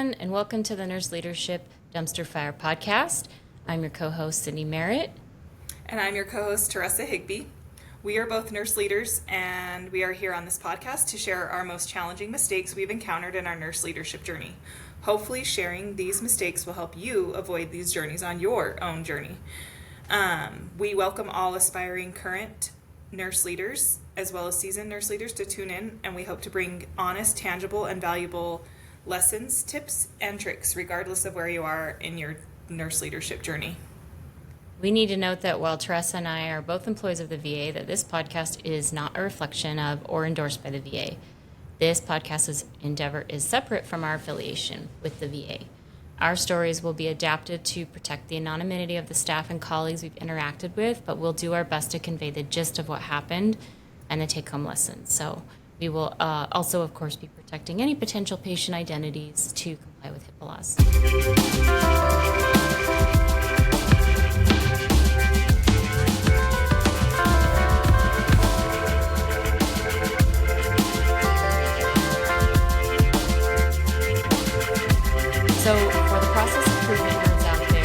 everyone, and welcome to the Nurse Leadership Dumpster Fire podcast. I'm your co-host, Cindy Merritt. And I'm your co-host, Taresa Higbee. We are both nurse leaders, and we are here on this podcast to share our most challenging mistakes we've encountered in our nurse leadership journey. Hopefully, sharing these mistakes will help you avoid these journeys on your own journey. We welcome all aspiring current nurse leaders, as well as seasoned nurse leaders, to tune in, and we hope to bring honest, tangible, and valuable lessons, tips, and tricks, regardless of where you are in your nurse leadership journey. We need to note that while Taresa and I are both employees of the VA, that this podcast is not a reflection of or endorsed by the VA. This podcast's endeavor is separate from our affiliation with the VA. Our stories will be adapted to protect the anonymity of the staff and colleagues we've interacted with, but we'll do our best to convey the gist of what happened and the take-home lessons. So we will also, of course, be protecting any potential patient identities to comply with HIPAA laws. So for the process improvement nerds out there,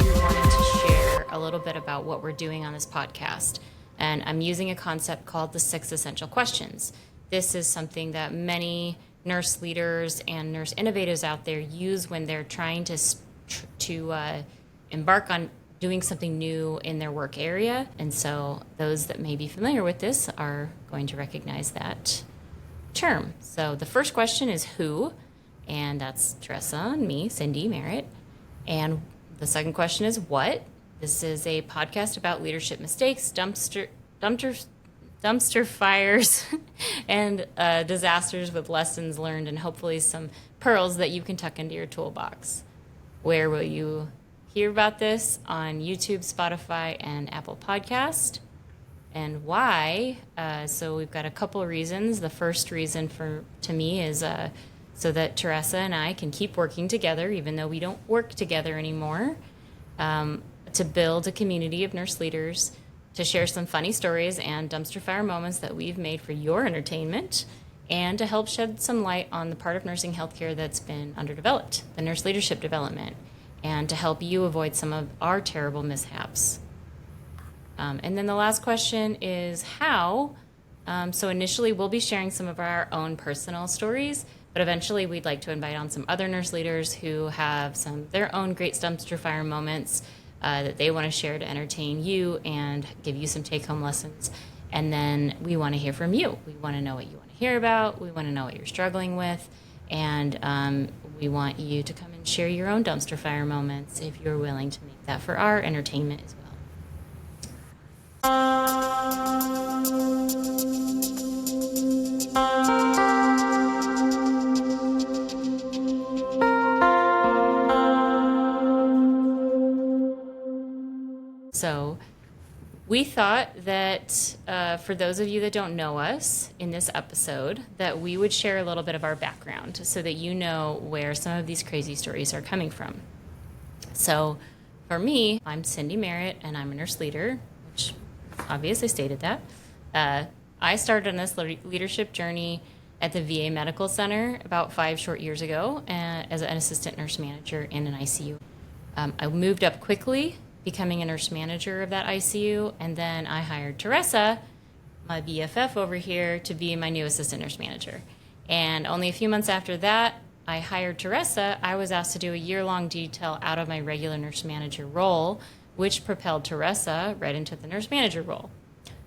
we wanted to share a little bit about what we're doing on this podcast. And I'm using a concept called the 6 essential questions. This is something that many nurse leaders and nurse innovators out there use when they're trying to embark on doing something new in their work area. And so those that may be familiar with this are going to recognize that term. So the first question is who, and that's Taresa and me, Cindy Merritt. And the second question is what. This is a podcast about leadership mistakes, dumpster fires, and disasters with lessons learned and hopefully some pearls that you can tuck into your toolbox. Where will you hear about this? On YouTube, Spotify, and Apple Podcast. And why? So we've got a couple of reasons. The first reason to me is so that Taresa and I can keep working together, even though we don't work together anymore, to build a community of nurse leaders, to share some funny stories and dumpster fire moments that we've made for your entertainment, and to help shed some light on the part of nursing healthcare that's been underdeveloped, the nurse leadership development, and to help you avoid some of our terrible mishaps. And then the last question is how. So initially we'll be sharing some of our own personal stories, but eventually we'd like to invite on some other nurse leaders who have some of their own great dumpster fire moments that they want to share to entertain you and give you some take-home lessons. And then we want to hear from you. We want to know what you want to hear about. We want to know what you're struggling with. And we want you to come and share your own dumpster fire moments if you're willing to make that for our entertainment as well. So we thought that for those of you that don't know us in this episode, that we would share a little bit of our background so that you know where some of these crazy stories are coming from. So for me, I'm Cindy Merritt, and I'm a nurse leader, which obviously stated that. I started on this leadership journey at the VA Medical Center about 5 short years ago as an assistant nurse manager in an ICU. I moved up quickly, becoming a nurse manager of that ICU, and then I hired Taresa, my BFF over here, to be my new assistant nurse manager. And only a few months after that, I hired Taresa. I was asked to do a year-long detail out of my regular nurse manager role, which propelled Taresa right into the nurse manager role.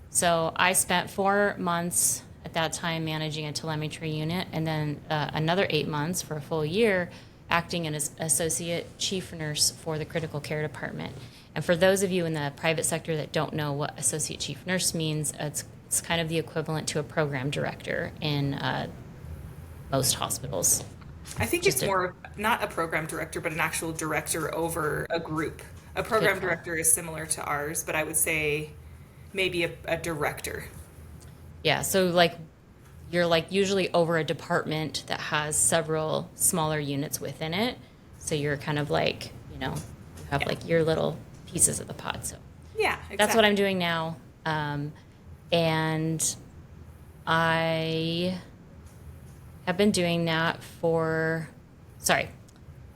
So I spent 4 months at that time managing a telemetry unit, and then another 8 months for a full year acting as associate chief nurse for the critical care department. And for those of you in the private sector that don't know what associate chief nurse means, it's kind of the equivalent to a program director in most hospitals. I think it's more not a program director, but an actual director over a group. A program director is similar to ours, but I would say maybe a director. Yeah, so you're usually over a department that has several smaller units within it. So you're kind of you have your little pieces of the pot. So yeah, exactly. That's what I'm doing now. And I have been doing that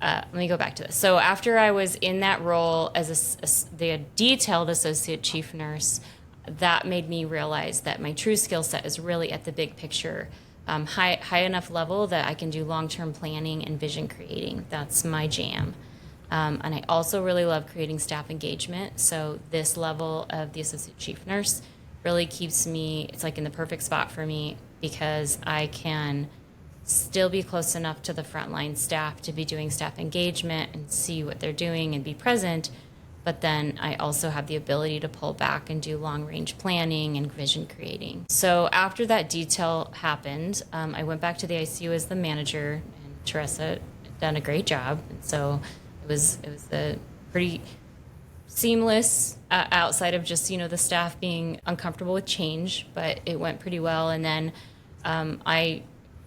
let me go back to this. So after I was in that role as the detailed associate chief nurse, that made me realize that my true skill set is really at the big picture, high enough level that I can do long-term planning and vision creating. That's my jam. And I also really love creating staff engagement. So this level of the associate chief nurse really keeps me, it's like in the perfect spot for me because I can still be close enough to the frontline staff to be doing staff engagement and see what they're doing and be present. But then I also have the ability to pull back and do long range planning and vision creating. So after that detail happened, I went back to the ICU as the manager, and Taresa had done a great job. And so it was a pretty seamless outside of just, the staff being uncomfortable with change, but it went pretty well. And then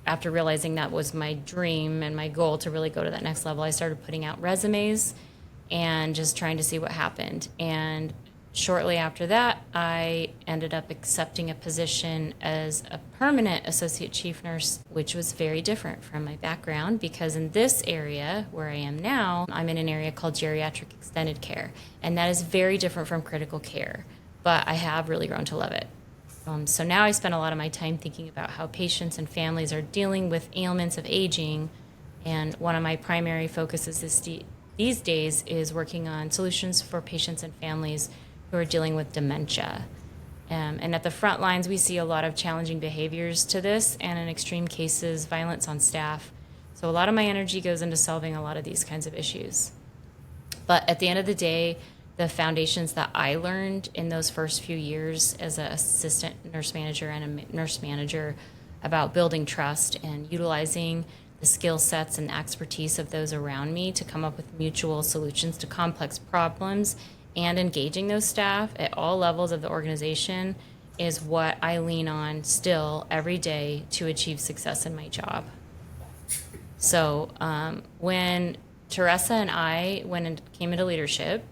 after realizing that was my dream and my goal to really go to that next level, I started putting out resumes and just trying to see what happened. And shortly after that, I ended up accepting a position as a permanent associate chief nurse, which was very different from my background because in this area where I am now, I'm in an area called geriatric extended care. And that is very different from critical care, but I have really grown to love it. So now I spend a lot of my time thinking about how patients and families are dealing with ailments of aging. And one of my primary focuses these days is working on solutions for patients and families who are dealing with dementia. And at the front lines, we see a lot of challenging behaviors to this, and in extreme cases, violence on staff. So a lot of my energy goes into solving a lot of these kinds of issues. But at the end of the day, the foundations that I learned in those first few years as an assistant nurse manager and a nurse manager about building trust and utilizing the skill sets and the expertise of those around me to come up with mutual solutions to complex problems and engaging those staff at all levels of the organization is what I lean on still every day to achieve success in my job. So when Taresa and I came into leadership,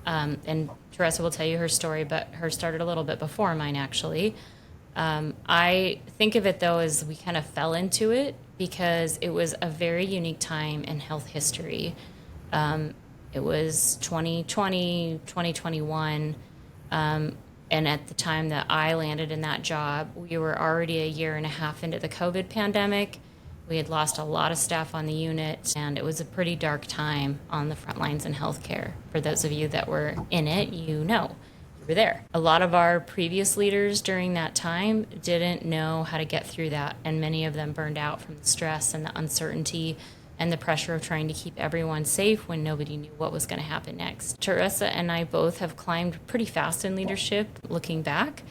and Taresa will tell you her story, but hers started a little bit before mine, actually. I think of it, though, as we kind of fell into it because it was a very unique time in health history. It was 2020, 2021, and at the time that I landed in that job, we were already a year and a half into the COVID pandemic. We had lost a lot of staff on the unit, and it was a pretty dark time on the front lines in healthcare. For those of you that were in it, you were there. A lot of our previous leaders during that time didn't know how to get through that, and many of them burned out from the stress and the uncertainty and the pressure of trying to keep everyone safe when nobody knew what was going to happen next. Taresa and I both have climbed pretty fast in leadership looking back,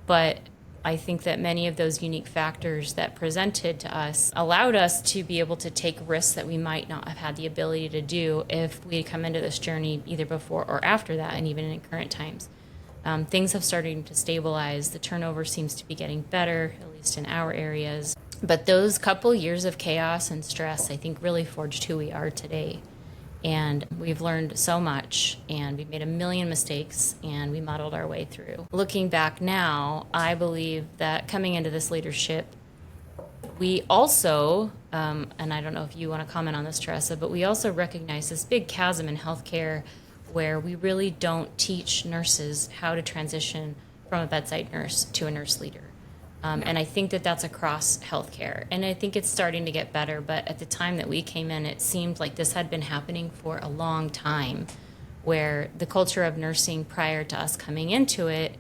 but I think that many of those unique factors that presented to us allowed us to be able to take risks that we might not have had the ability to do if we had come into this journey either before or after that, and even in current times. Things have started to stabilize. The turnover seems to be getting better, at least in our areas. But those couple years of chaos and stress, I think, really forged who we are today. And we've learned so much, and we've made a million mistakes, and we muddled our way through. Looking back now, I believe that coming into this leadership, we also, and I don't know if you want to comment on this, Taresa, but we also recognize this big chasm in healthcare where we really don't teach nurses how to transition from a bedside nurse to a nurse leader. And I think that that's across healthcare. And I think it's starting to get better. But at the time that we came in, it seemed like this had been happening for a long time, where the culture of nursing prior to us coming into it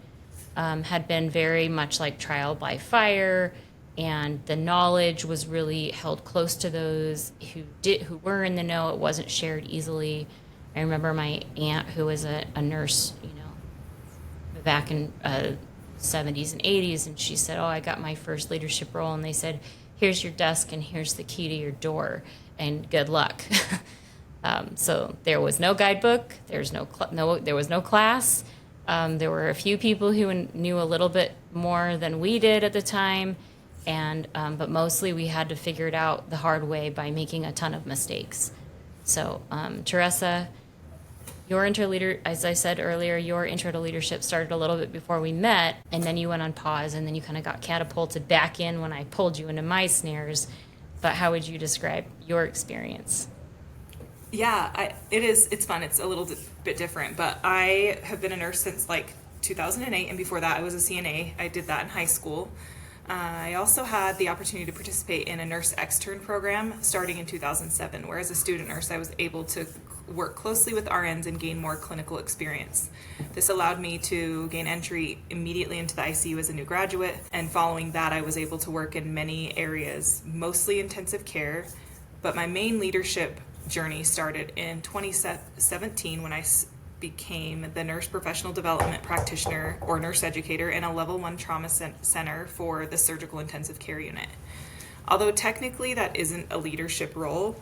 had been very much like trial by fire. And the knowledge was really held close to those who were in the know. It wasn't shared easily. I remember my aunt, who was a nurse, back in 70s and 80s, and she said, I got my first leadership role, and they said, here's your desk and here's the key to your door, and good luck. So there was no guidebook, there was no class. There were a few people who knew a little bit more than we did at the time, and but mostly we had to figure it out the hard way by making a ton of mistakes. So Taresa, as I said earlier, your intro to leadership started a little bit before we met, and then you went on pause, and then you kind of got catapulted back in when I pulled you into my snares. But how would you describe your experience? Yeah, it's fun. It's a little bit different, but I have been a nurse since like 2008, and before that I was a CNA. I did that in high school. I also had the opportunity to participate in a nurse extern program starting in 2007, where as a student nurse I was able to work closely with RNs and gain more clinical experience. This allowed me to gain entry immediately into the ICU as a new graduate, and following that I was able to work in many areas, mostly intensive care, but my main leadership journey started in 2017 when I became the nurse professional development practitioner or nurse educator in a level 1 trauma center for the surgical intensive care unit. Although technically that isn't a leadership role,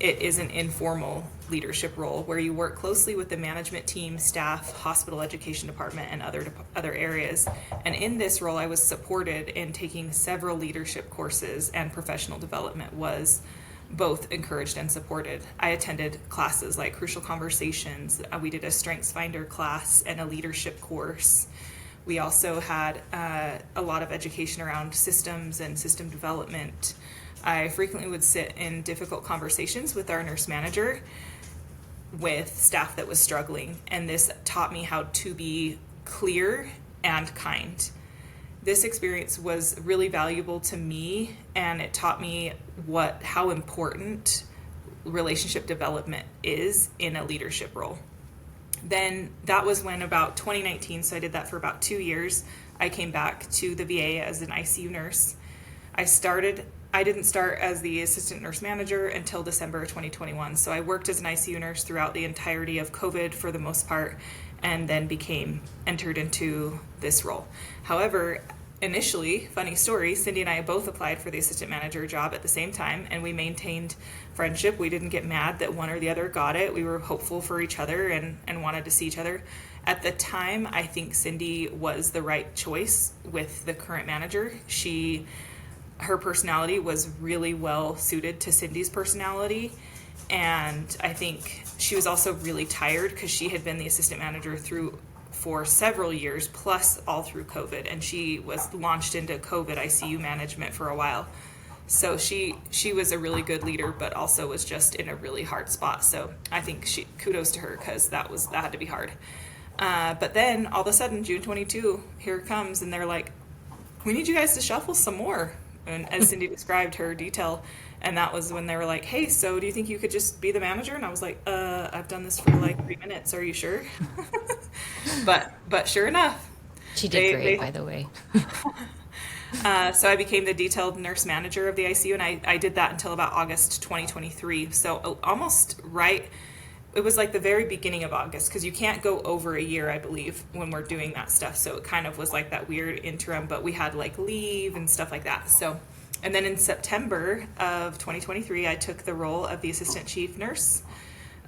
it is an informal leadership role where you work closely with the management team, staff, hospital education department, and other areas. And in this role, I was supported in taking several leadership courses, and professional development was both encouraged and supported. I attended classes like Crucial Conversations. We did a Strengths Finder class and a leadership course. We also had a lot of education around systems and system development. I frequently would sit in difficult conversations with our nurse manager with staff that was struggling, and this taught me how to be clear and kind. This experience was really valuable to me, and it taught me how important relationship development is in a leadership role. Then that was when about 2019, so I did that for about 2 years, I came back to the VA as an ICU nurse. I didn't start as the assistant nurse manager until December of 2021. So I worked as an ICU nurse throughout the entirety of COVID for the most part, and then entered into this role. However, initially, funny story, Cindy and I both applied for the assistant manager job at the same time, and we maintained friendship. We didn't get mad that one or the other got it. We were hopeful for each other and wanted to see each other. At the time, I think Cindy was the right choice with the current manager. Her personality was really well suited to Cindy's personality, and I think she was also really tired because she had been the assistant manager for several years, plus all through COVID, and she was launched into COVID ICU management for a while. So she was a really good leader, but also was just in a really hard spot. So I think kudos to her, because that had to be hard. But then all of a sudden, June 22, here it comes, and they're like, "We need you guys to shuffle some more." And as Cindy described her detail, and that was when they were like, "Hey, so do you think you could just be the manager?" And I was like, I've done this for like 3 minutes. Are you sure?" but sure enough, She did great, by the way. so I became the detailed nurse manager of the ICU, and I did that until about August 2023. So almost right. It was like the very beginning of August, because you can't go over a year, I believe, when we're doing that stuff. So it kind of was like that weird interim, but we had like leave and stuff like that. So, and then in September of 2023, I took the role of the assistant chief nurse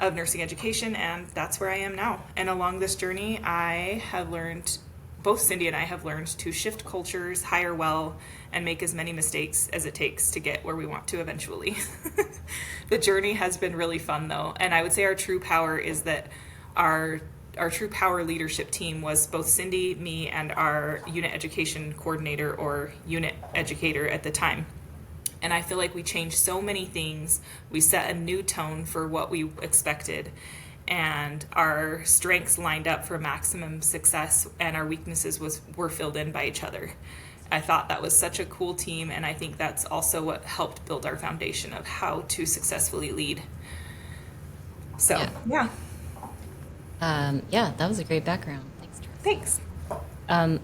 of nursing education, and that's where I am now. And along this journey, both Cindy and I have learned to shift cultures, hire well, and make as many mistakes as it takes to get where we want to eventually. The journey has been really fun, though, and I would say our true power is that our true power leadership team was both Cindy, me, and our unit education coordinator or unit educator at the time. And I feel like we changed so many things. We set a new tone for what we expected, and our strengths lined up for maximum success, and our weaknesses were filled in by each other. I thought that was such a cool team, and I think that's also what helped build our foundation of how to successfully lead. So, yeah. Yeah, that was a great background. Thanks, Teresa. Thanks.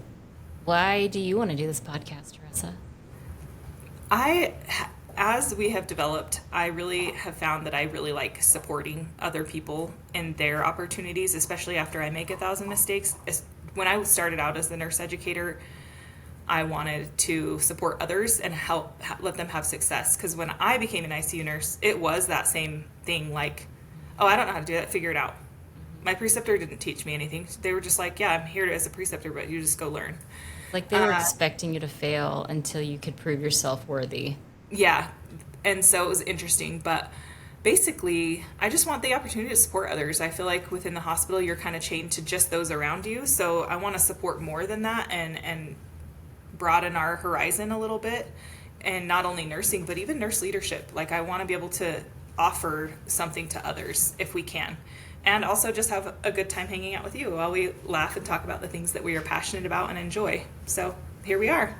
Why do you want to do this podcast, Teresa? As we have developed, I really have found that I really like supporting other people in their opportunities, especially after I make 1,000 mistakes. When I started out as the nurse educator, I wanted to support others and let them have success. Because when I became an ICU nurse, it was that same thing, like, "Oh, I don't know how to do that, figure it out." My preceptor didn't teach me anything. They were just like, "Yeah, I'm here as a preceptor, but you just go learn." Like they were expecting you to fail until you could prove yourself worthy. Yeah, and so it was interesting, but basically, I just want the opportunity to support others. I feel like within the hospital, you're kind of chained to just those around you, so I want to support more than that and broaden our horizon a little bit, and not only nursing, but even nurse leadership. Like, I want to be able to offer something to others if we can. And also just have a good time hanging out with you while we laugh and talk about the things that we are passionate about and enjoy. So here we are.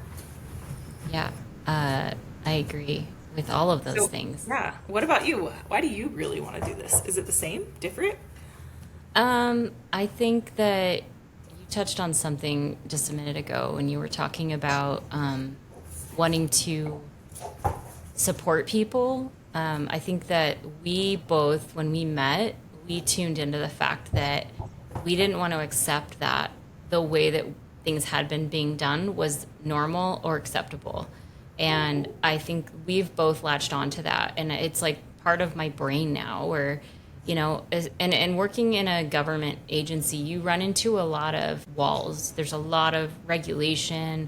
Yeah, I agree with all of those things. Yeah. What about you? Why do you really want to do this? Is it the same? Different? I think that you touched on something just a minute ago when you were talking about wanting to support people. I think that we both, when we met, we tuned into the fact that we didn't want to accept that the way that things had been being done was normal or acceptable. And I think we've both latched on to that. And it's like part of my brain now where, and working in a government agency, you run into a lot of walls. There's a lot of regulation.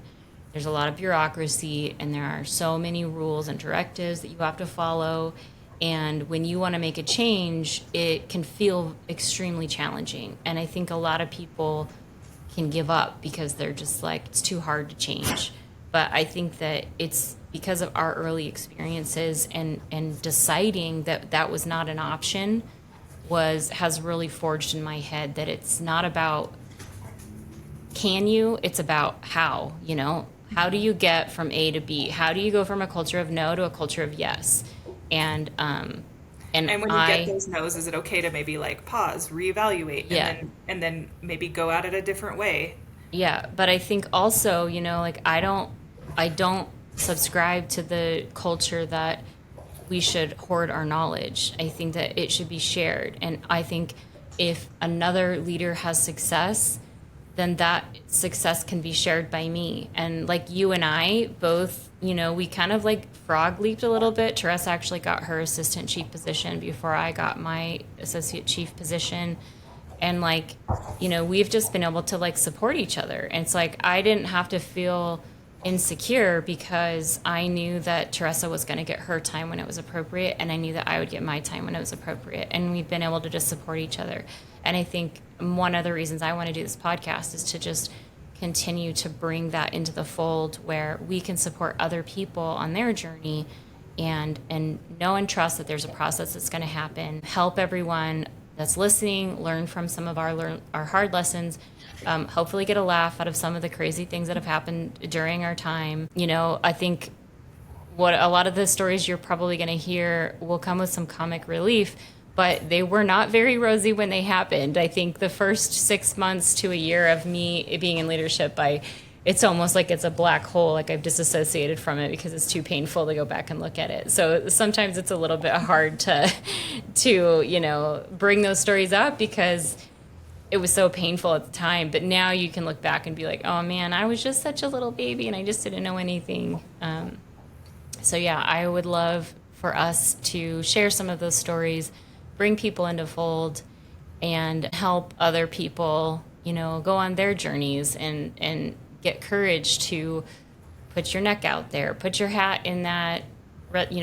There's a lot of bureaucracy, and there are so many rules and directives that you have to follow. And when you want to make a change, it can feel extremely challenging. And I think a lot of people can give up because they're just like, it's too hard to change. But I think that it's because of our early experiences and deciding that that was not an option has really forged in my head that it's not about it's about how, how do you get from A to B? How do you go from a culture of no to a culture of yes? And when you get those no's, is it okay to maybe like pause, reevaluate, and then maybe go at it a different way? Yeah, but I think also, like I don't subscribe to the culture that we should hoard our knowledge. I think that it should be shared. And I think if another leader has success, then that success can be shared by me. And like you and I both, we kind of like frog leaped a little bit. Taresa actually got her assistant chief position before I got my associate chief position. And like, we've just been able to like support each other. And it's like, I didn't have to feel insecure because I knew that Taresa was going to get her time when it was appropriate, and I knew that I would get my time when it was appropriate, and we've been able to just support each other. And I think one of the reasons I want to do this podcast is to just continue to bring that into the fold where we can support other people on their journey and know and trust that there's a process that's going to happen, help everyone that's listening learn from some of our hard lessons, hopefully get a laugh out of some of the crazy things that have happened during our time. I think what a lot of the stories you're probably going to hear will come with some comic relief, but they were not very rosy when they happened. I think the first 6 months to a year of me being in leadership, it's almost like it's a black hole, like I've disassociated from it because it's too painful to go back and look at it. So sometimes it's a little bit hard to bring those stories up because it was so painful at the time. But now you can look back and be like, oh man, I was just such a little baby and I just didn't know anything. So yeah, I would love for us to share some of those stories, bring people into fold, and help other people, go on their journeys and get courage to put your neck out there, put your hat in that,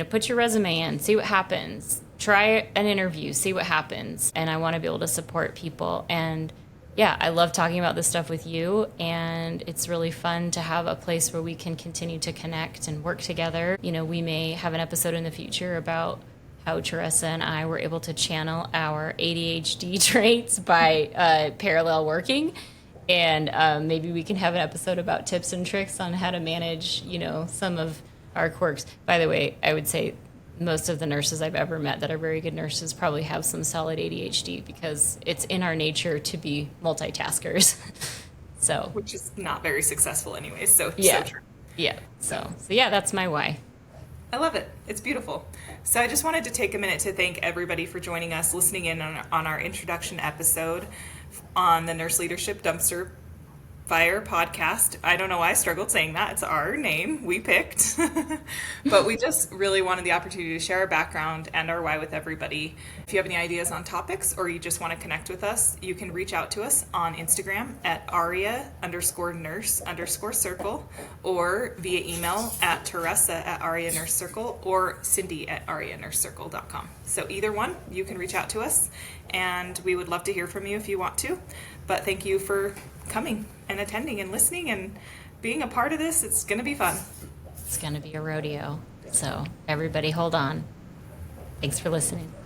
put your resume in, see what happens, try an interview, see what happens. And I want to be able to support people. And yeah, I love talking about this stuff with you, and it's really fun to have a place where we can continue to connect and work together. We may have an episode in the future about how Taresa and I were able to channel our ADHD traits by parallel working. And maybe we can have an episode about tips and tricks on how to manage, some of our quirks. By the way, I would say most of the nurses I've ever met that are very good nurses probably have some solid ADHD because it's in our nature to be multitaskers. Which is not very successful anyway. So yeah, so true. Yeah. So yeah, that's my why. I love it. It's beautiful. So I just wanted to take a minute to thank everybody for joining us, listening in on our introduction episode on the Nurse Leadership Dumpster Fire podcast. I don't know why I struggled saying that. It's our name we picked. But we just really wanted the opportunity to share our background and our why with everybody. If you have any ideas on topics or you just want to connect with us, you can reach out to us on Instagram at aria_nurse_circle or via email at Taresa at arianursecircle or Cindy at arianursecircle.com. So either one, you can reach out to us, and we would love to hear from you if you want to. But thank you for coming and attending and listening and being a part of this. It's going to be fun. It's going to be a rodeo. So everybody hold on. Thanks for listening.